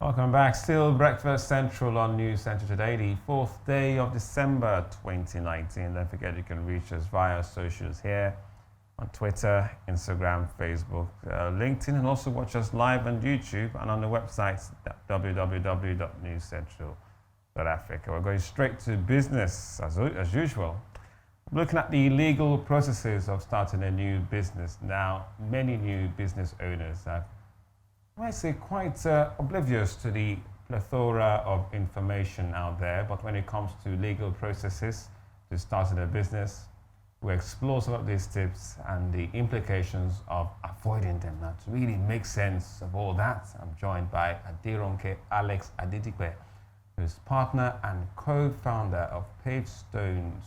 Welcome back. Still Breakfast Central on News Central today, the 4th day of December 2019. Don't forget you can reach us via socials here on Twitter, Instagram, Facebook, LinkedIn, and also watch us live on YouTube and on the website www.newscentral.africa. We're going straight to business as usual. Looking at the legal processes of starting a new business. Now, many new business owners have, I might say, quite oblivious to the plethora of information out there, but when it comes to legal processes to starting a business, we explore some of these tips and the implications of avoiding them. Now, to really make sense of all that, I'm joined by Aderonke Alex-Adedipe, who's partner and co-founder of Pavestones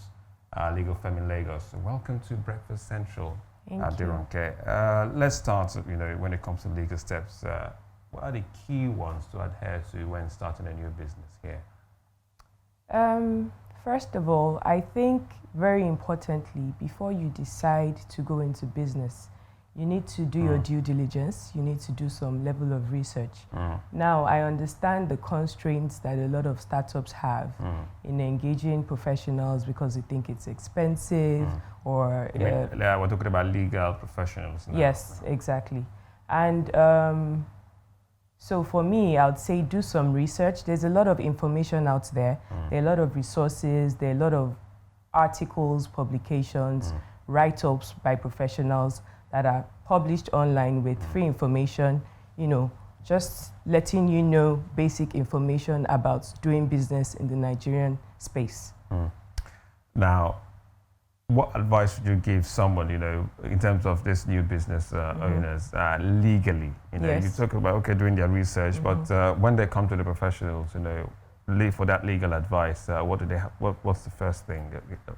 legal firm in Lagos. So welcome to Breakfast Central, Aderonke. Let's start, when it comes to legal steps, what are the key ones to adhere to when starting a new business here? First of all, I think very importantly, before you decide to go into business, you need to do your due diligence. You need to do some level of research. Now, I understand the constraints that a lot of startups have in engaging professionals because they think it's expensive or... we're talking about legal professionals now. Yes, exactly. And so for me, I would say do some research. There's a lot of information out there. There are a lot of resources. There are a lot of articles, publications, write-ups by professionals that are published online with free information, just letting you know basic information about doing business in the Nigerian space. Now, what advice would you give someone, in terms of this new business owners legally? Yes. You talk about, doing their research, but when they come to the professionals, for that legal advice, what do they have? What's the first thing?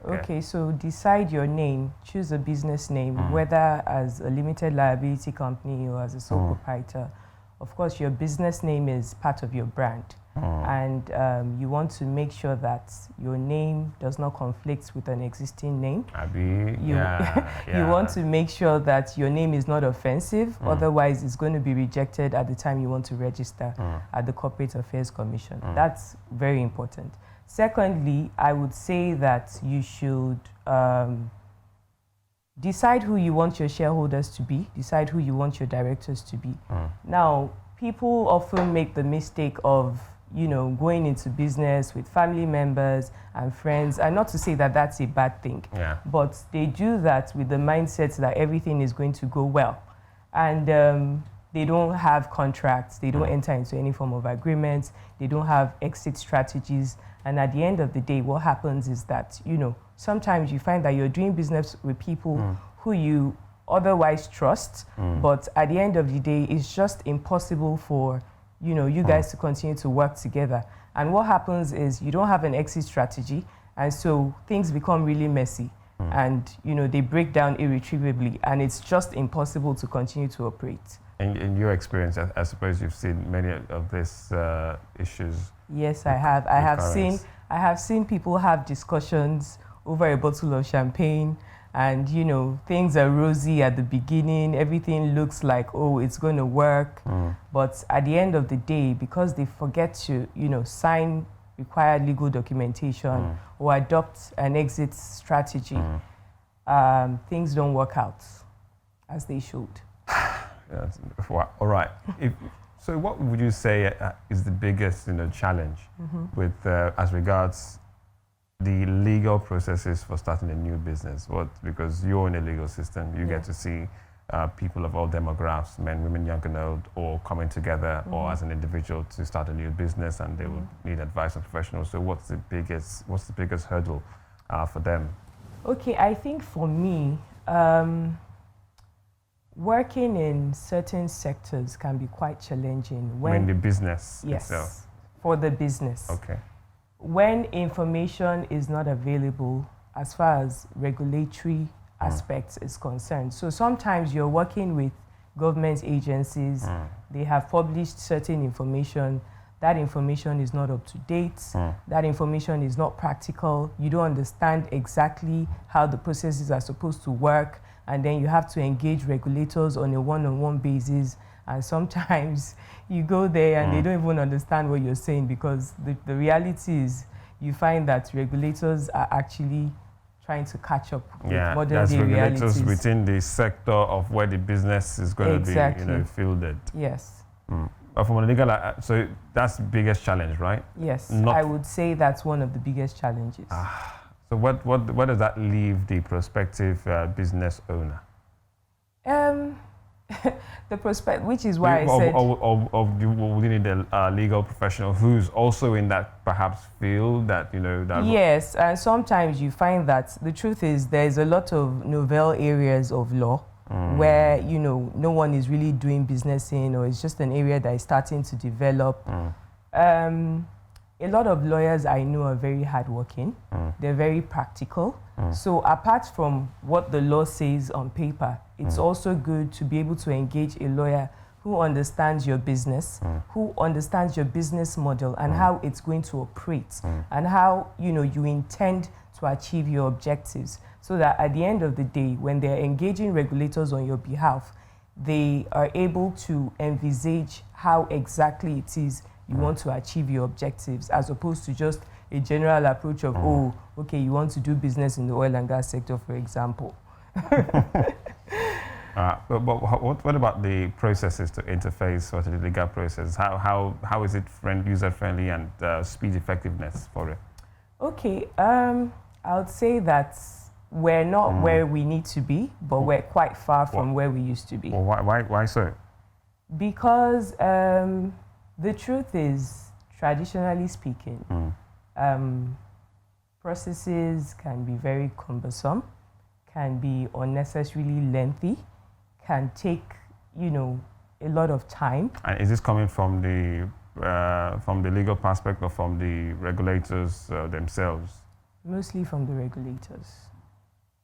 Okay, so decide your name. Choose a business name, whether as a limited liability company or as a sole proprietor. Of course, your business name is part of your brand. And you want to make sure that your name does not conflict with an existing name. You want to make sure that your name is not offensive, otherwise it's going to be rejected at the time you want to register at the Corporate Affairs Commission. That's very important. Secondly, I would say that you should decide who you want your shareholders to be, decide who you want your directors to be. Now, people often make the mistake of going into business with family members and friends, and not to say that that's a bad thing, but they do that with the mindset that everything is going to go well. And they don't have contracts, they don't enter into any form of agreements, they don't have exit strategies. And at the end of the day, what happens is that, sometimes you find that you're doing business with people who you otherwise trust, but at the end of the day, it's just impossible for you guys to continue to work together. And what happens is you don't have an exit strategy, and so things become really messy, and they break down irretrievably, and it's just impossible to continue to operate. In your experience, I suppose you've seen many of these issues. Yes, I have. I have seen people have discussions over a bottle of champagne, and things are rosy at the beginning, everything looks like, it's going to work, but at the end of the day, because they forget to sign required legal documentation or adopt an exit strategy, things don't work out as they should. All right. So what would you say is the biggest challenge with as regards the legal processes for starting a new business? Because you're in a legal system, you get to see people of all demographics, men, women, young and old, all coming together or as an individual to start a new business, and they would need advice from professionals. So what's the biggest hurdle for them? Okay, I think for me, working in certain sectors can be quite challenging. When the business itself? Yes, for the business. Okay. When information is not available as far as regulatory aspects is concerned. So sometimes you're working with government agencies, they have published certain information, that information is not up to date, that information is not practical, you don't understand exactly how the processes are supposed to work, and then you have to engage regulators on a one-on-one basis And sometimes you go there and they don't even understand what you're saying, because the reality is you find that regulators are actually trying to catch up with modern day regulators realities within the sector of where the business is going to be, fielded. Yes. But from a legal, so that's the biggest challenge, right? Yes, I would say that's one of the biggest challenges. So what does that leave the prospective business owner? The prospect, which is why I said we need a legal professional who's also in that perhaps field that that. Yes, and sometimes you find that the truth is there's a lot of novel areas of law where no one is really doing business in, or it's just an area that is starting to develop. A lot of lawyers I know are very hardworking. They're very practical. So apart from what the law says on paper, it's also good to be able to engage a lawyer who understands your business, who understands your business model and how it's going to operate, and how you intend to achieve your objectives, so that at the end of the day, when they're engaging regulators on your behalf, they are able to envisage how exactly it is you want to achieve your objectives, as opposed to just a general approach of, oh, okay, you want to do business in the oil and gas sector, for example. But what about the processes to interface or to the legal process? How is it user-friendly and speed effectiveness for it? Okay, I would say that we're not where we need to be, but we're quite far from where we used to be. Well, why so? Because the truth is, traditionally speaking, processes can be very cumbersome, can be unnecessarily lengthy, can take, a lot of time. And is this coming from the legal perspective or from the regulators themselves? Mostly from the regulators.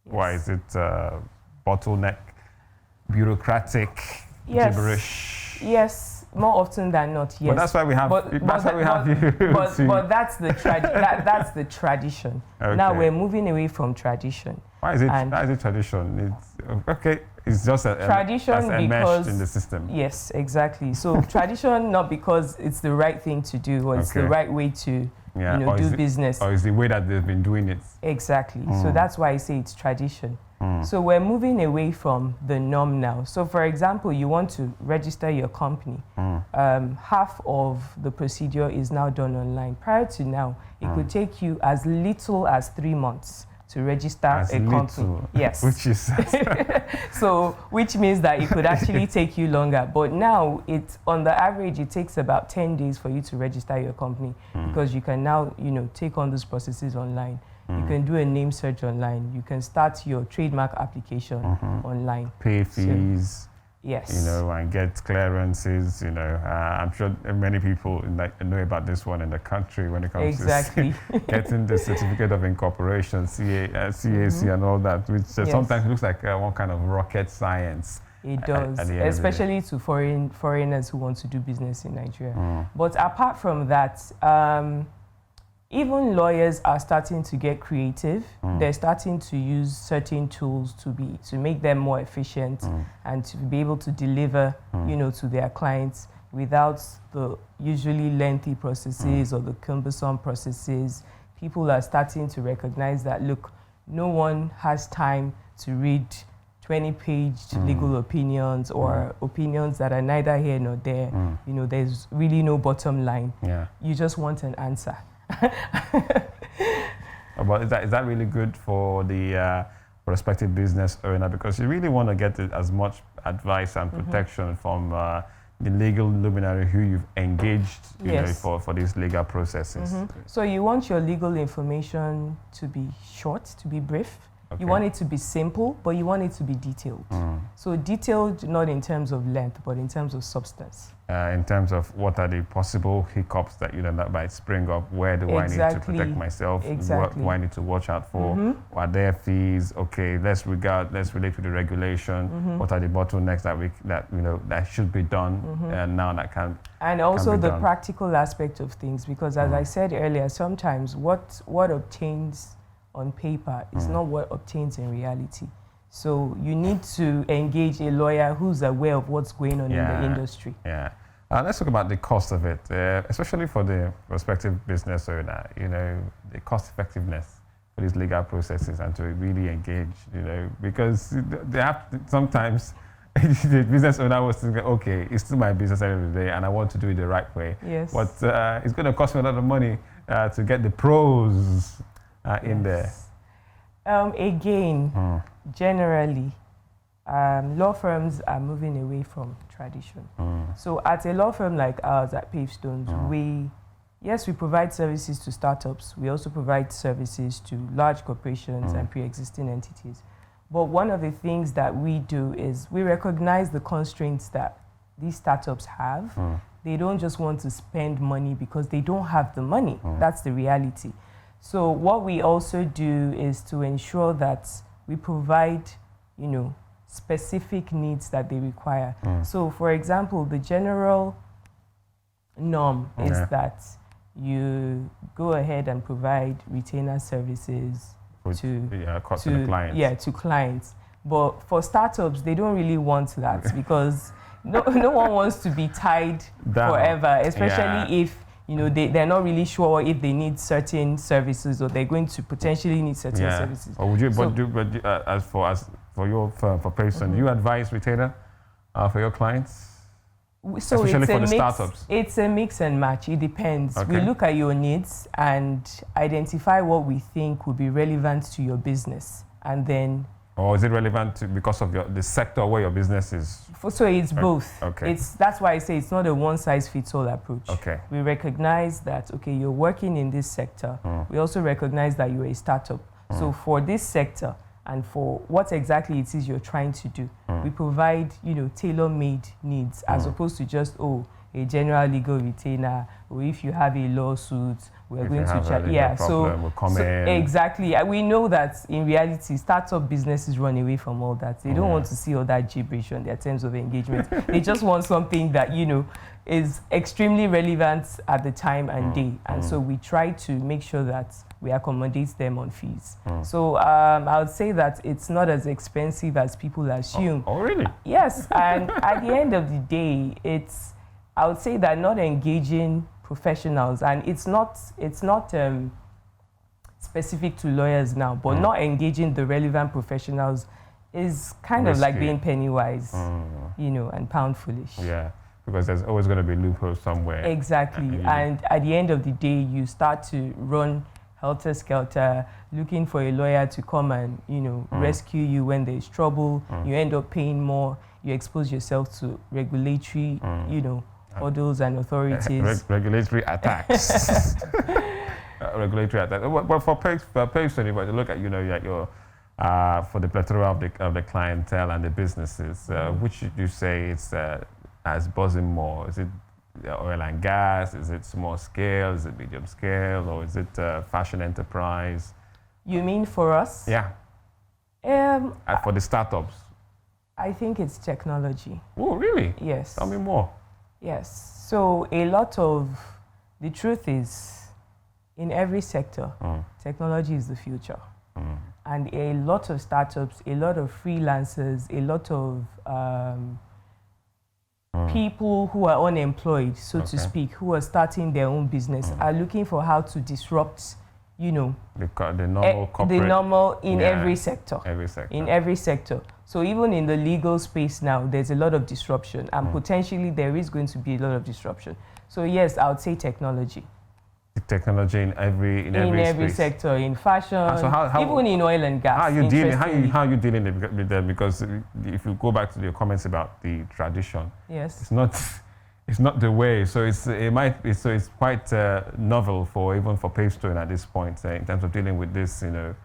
Yes. Why is it bottleneck, bureaucratic, gibberish? Yes, more often than not, yes. But that's why we have. You. But that's the that's the tradition. Okay. Now we're moving away from tradition. Why is it tradition? It's okay. It's just a tradition enmeshed in the system. Yes, exactly. So tradition, not because it's the right thing to do or it's the right way to do business. Or it's the way that they've been doing it. Exactly. So that's why I say it's tradition. So we're moving away from the norm now. So for example, you want to register your company. Half of the procedure is now done online. Prior to now, it could take you as little as 3 months to register a company. Yes. Which is which means that it could actually take you longer. But now on the average it takes about 10 days for you to register your company, because you can now take on those processes online. You can do a name search online. You can start your trademark application online. Pay fees. Yes. And get clearances. I'm sure many people know about this one in the country when it comes to getting the certificate of incorporation, CAC, and all that, which sometimes looks like one kind of rocket science. It does, especially to foreigners who want to do business in Nigeria. But apart from that, even lawyers are starting to get creative. They're starting to use certain tools to make them more efficient and to be able to deliver, to their clients without the usually lengthy processes or the cumbersome processes. People are starting to recognize that, look, no one has time to read 20-page legal opinions or opinions that are neither here nor there. There's really no bottom line. You just want an answer. But is that really good for the prospective business owner? Because you really want to get as much advice and protection from the legal luminary who you've engaged for these legal processes. So you want your legal information to be short, to be brief. Okay. You want it to be simple, but you want it to be detailed. So detailed not in terms of length, but in terms of substance. In terms of what are the possible hiccups that that might spring up, where do I need to protect myself, what do I need to watch out for, are there fees, okay, let's relate to the regulation, what are the bottlenecks that should be done, and now that can and also can be the done. Practical aspect of things, because as I said earlier, sometimes what obtains on paper is not what obtains in reality. So you need to engage a lawyer who's aware of what's going on in the industry. Yeah. Let's talk about the cost of it, especially for the prospective business owner, you know, the cost effectiveness for these legal processes and to really engage, you know, because they have to, sometimes the business owner was thinking, okay, it's still my business at the end of the day and I want to do it the right way. Yes. But it's going to cost me a lot of money to get the pros in there. Again, generally, law firms are moving away from tradition. So at a law firm like ours at Pavestones, we provide services to startups. We also provide services to large corporations and pre-existing entities. But one of the things that we do is we recognize the constraints that these startups have. They don't just want to spend money because they don't have the money. That's the reality. So what we also do is to ensure that we provide, you know, specific needs that they require. So for example, the general norm is that you go ahead and provide retainer services to clients. Yeah, to clients. But for startups, they don't really want that because no one wants to be tied forever, especially if, you know, they're not really sure if they need certain services or they're going to potentially need certain services. Or would you, as for your firm, for Pavestones, you advise retainer for your clients? So especially for the startups? It's a mix and match. It depends. Okay. We look at your needs and identify what we think would be relevant to your business. And then... Or is it relevant because of the sector where your business is? So it's both. Okay. That's why I say it's not a one-size-fits-all approach. Okay. We recognize that, okay, you're working in this sector. We also recognize that you're a startup. So for this sector, and for what exactly it is you're trying to do. We provide, you know, tailor-made needs as opposed to just, a general legal retainer, or if you have a lawsuit, we're going to check. Yeah, we'll come in. Exactly. We know that in reality, startup businesses run away from all that. They don't want to see all that gibberish on their terms of engagement. They just want something that, you know, is extremely relevant at the time and day. And so we try to make sure that we accommodate them on fees. So I would say that it's not as expensive as people assume. Oh, really? Yes, and at the end of the day, I would say that not engaging professionals, and it's not specific to lawyers now, but not engaging the relevant professionals is kind of like being penny wise, you know, and pound foolish. Yeah. Because there's always going to be loopholes somewhere. Exactly. And at the end of the day, you start to run helter-skelter, looking for a lawyer to come and, you know, rescue you when there's trouble. You end up paying more. You expose yourself to regulatory, you know, hurdles and authorities. Regulatory attacks. Regulatory attacks. But for Pavestones, if I look at, you know, your for the plethora of the clientele and the businesses, which you say it's as buzzing more? Is it oil and gas? Is it small scale? Is it medium scale? Or is it fashion enterprise? You mean for us? Yeah. For the startups? I think it's technology. Oh, really? Yes. Tell me more. Yes. So the truth is, in every sector, technology is the future. And a lot of startups, a lot of freelancers, a lot of people who are unemployed, so to speak, who are starting their own business, are looking for how to disrupt, you know, the normal corporate. The normal in every sector. Every sector. In every sector. So even in the legal space now, there's a lot of disruption, and potentially there is going to be a lot of disruption. So yes, I would say technology. Technology in every sector, in fashion, so how, even in oil and gas. How are you dealing with them? Because if you go back to your comments about the tradition, yes, it's not the way. So it's quite novel even for Pavestones at this point in terms of dealing with this, you know,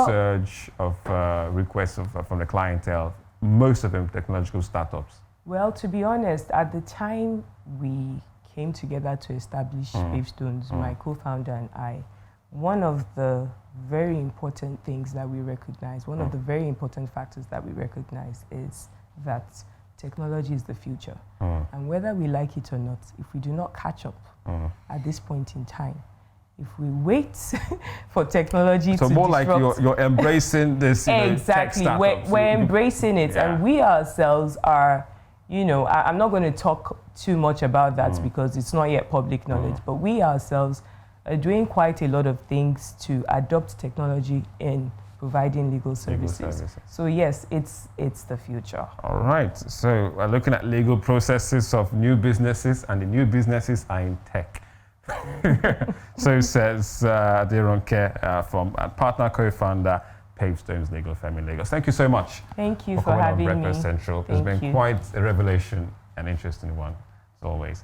surge of requests from the clientele. Most of them technological startups. Well, to be honest, at the time we came together to establish Pavestones, my co-founder and I, one of the very important things that we recognize, one of the very important factors that we recognize is that technology is the future. And whether we like it or not, if we do not catch up at this point in time, if we wait for technology to So more like disrupt, you're embracing this, exactly, tech startups. we're embracing it, and we ourselves are, I'm not going to talk too much about that because it's not yet public knowledge, but we ourselves are doing quite a lot of things to adopt technology in providing legal services. So yes, it's the future. All right, so we're looking at legal processes of new businesses, and the new businesses are in tech. So says Aderonke from partner co-founder Pavestones Legal Firm in Lagos. Thank you so much. Thank you for for coming having on Breakfast me. Central. It's been quite a revelation, an interesting one, as always.